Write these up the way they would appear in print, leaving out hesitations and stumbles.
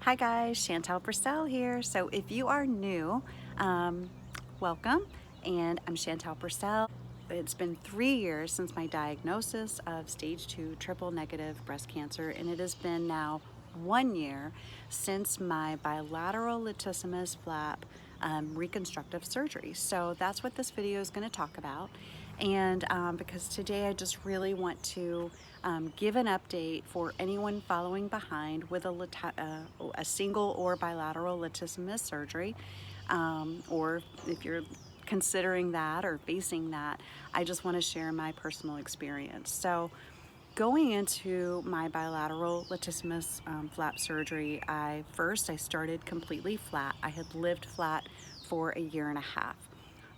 Hi guys, Chantel Purcell here. So if you are new, welcome. And I'm Chantel Purcell. It's been 3 years since my diagnosis of stage 2 triple negative breast cancer, and it has been now 1 year since my bilateral latissimus flap reconstructive surgery. So that's what this video is going to talk about. And because today I just really want to give an update for anyone following behind with a single or bilateral latissimus surgery, or if you're considering that or facing that, I just want to share my personal experience. So going into my bilateral latissimus flap surgery, I started completely flat. I had lived flat for a year and a half.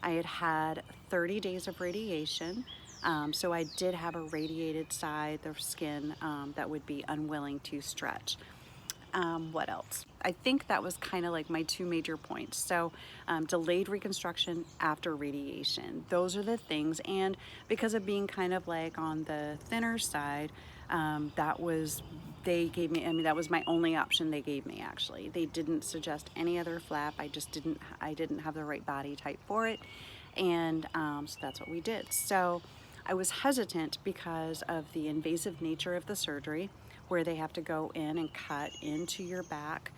I had had 30 days of radiation, so I did have a radiated side of skin that would be unwilling to stretch. What else? I think that was kind of like my two major points. So delayed reconstruction after radiation. Those are the things. And because of being kind of like on the thinner side, they gave me, that was my only option they gave me actually. They didn't suggest any other flap. I didn't have the right body type for it. And so that's what we did. So I was hesitant because of the invasive nature of the surgery, where they have to go in and cut into your back,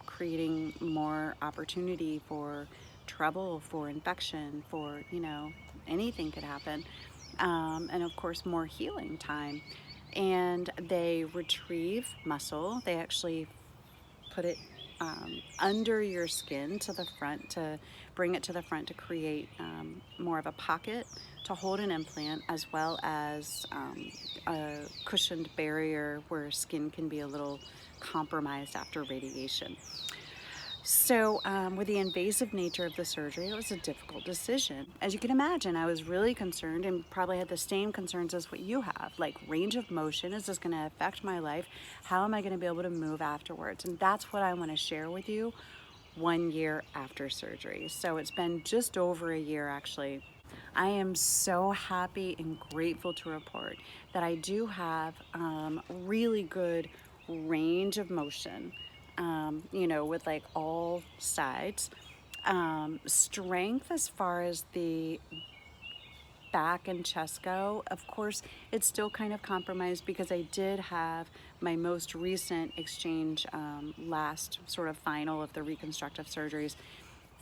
creating more opportunity for trouble, for infection, for, anything could happen. And of course, more healing time. And they retrieve muscle. They actually put it under your skin to the front, to bring it to the front to create more of a pocket to hold an implant, as well as a cushioned barrier where skin can be a little compromised after radiation. So with the invasive nature of the surgery, it was a difficult decision. As you can imagine, I was really concerned and probably had the same concerns as what you have, like range of motion. Is this going to affect my life? How am I going to be able to move afterwards? And that's what I want to share with you 1 year after surgery. So it's been just over a year actually. I am so happy and grateful to report that I do have really good range of motion, with like all sides. Strength as far as the back and chest go, of course, it's still kind of compromised because I did have my most recent exchange, last sort of final of the reconstructive surgeries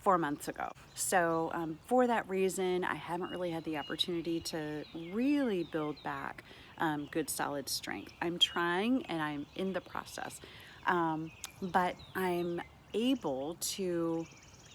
4 months ago. So for that reason, I haven't really had the opportunity to really build back good solid strength. I'm trying and I'm in the process, but I'm able to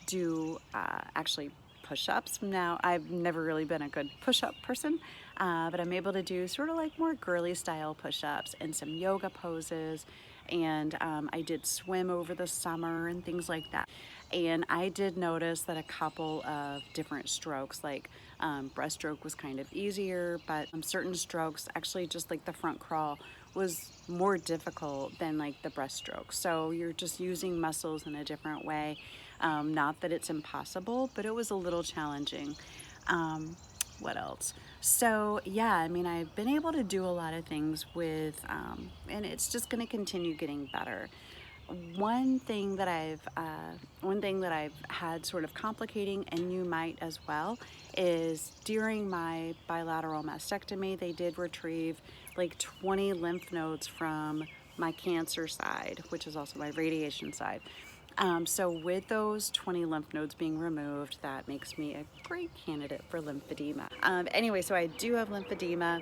do actually push-ups. Now, I've never really been a good push-up person, but I'm able to do sort of like more girly style push-ups and some yoga poses. And I did swim over the summer and things like that. And I did notice that a couple of different strokes, like breaststroke was kind of easier, but certain strokes, actually just like the front crawl, was more difficult than like the breaststroke. So you're just using muscles in a different way. Not that it's impossible, but it was a little challenging. What else? So yeah, I've been able to do a lot of things with, and it's just going to continue getting better. One thing that I've had sort of complicating, and you might as well, is during my bilateral mastectomy, they did retrieve like 20 lymph nodes from my cancer side, which is also my radiation side. So with those 20 lymph nodes being removed, that makes me a great candidate for lymphedema. Anyway, so I do have lymphedema.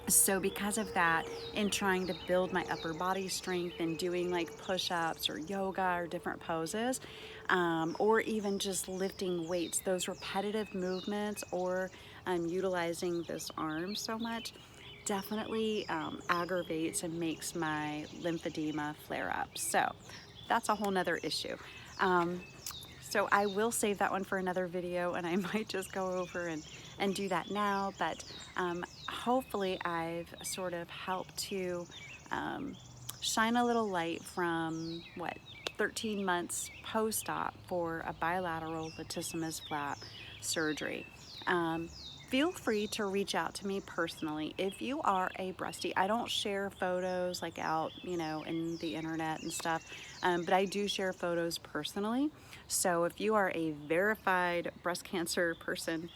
So because of that, in trying to build my upper body strength and doing like push-ups or yoga or different poses, or even just lifting weights, those repetitive movements, or utilizing this arm so much, definitely aggravates and makes my lymphedema flare up. So that's a whole nother issue. So I will save that one for another video, and I might just go over and do that now, but hopefully I've sort of helped to shine a little light from 13 months post-op for a bilateral latissimus flap surgery. feel free to reach out to me personally if you are a breastie. I don't share photos like out, you know, in the internet and stuff, but I do share photos personally. So if you are a verified breast cancer person,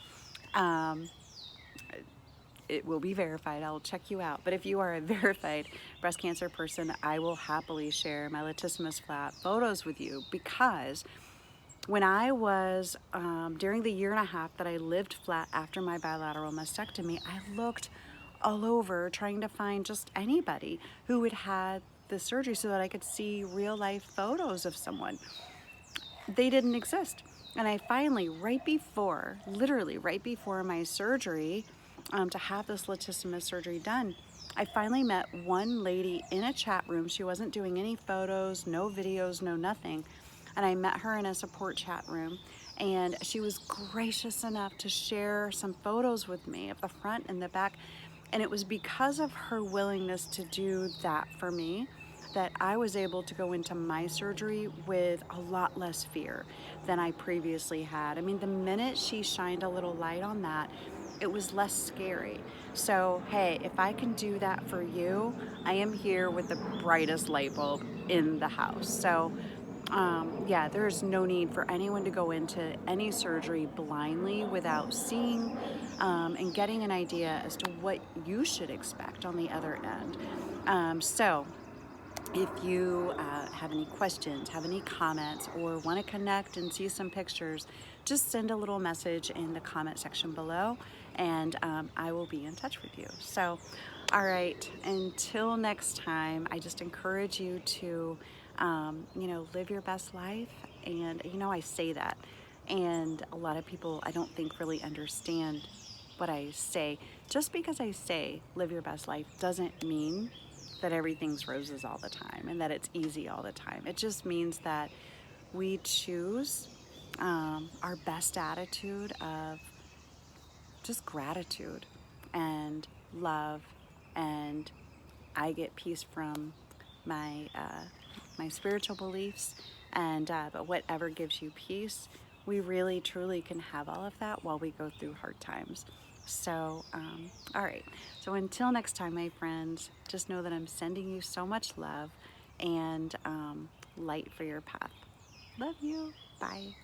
it will be verified. I'll check you out. But if you are a verified breast cancer person, I will happily share my latissimus flap photos with you, because when I was, during the year and a half that I lived flat after my bilateral mastectomy, I looked all over trying to find just anybody who had had the surgery so that I could see real life photos of someone. They didn't exist. And I finally, right before, literally right before my surgery, to have this latissimus surgery done, I finally met one lady in a chat room. She wasn't doing any photos, no videos, no nothing. And I met her in a support chat room, and she was gracious enough to share some photos with me of the front and the back. And it was because of her willingness to do that for me that I was able to go into my surgery with a lot less fear than I previously had. I mean, the minute she shined a little light on that, it was less scary. So, hey, if I can do that for you, I am here with the brightest light bulb in the house. So, yeah, there's no need for anyone to go into any surgery blindly without seeing and getting an idea as to what you should expect on the other end. So, if you have any questions, have any comments, or want to connect and see some pictures, just send a little message in the comment section below, and I will be in touch with you. So, all right, until next time, I just encourage you to, you know, live your best life. And, you know, I say that, and a lot of people, I don't think, really understand what I say. Just because I say live your best life doesn't mean that everything's roses all the time and that it's easy all the time. It just means that we choose our best attitude of just gratitude and love, and I get peace from my spiritual beliefs, and but whatever gives you peace, we really truly can have all of that while we go through hard times. So, all right. So until next time, my friends, just know that I'm sending you so much love and light for your path. Love you. Bye.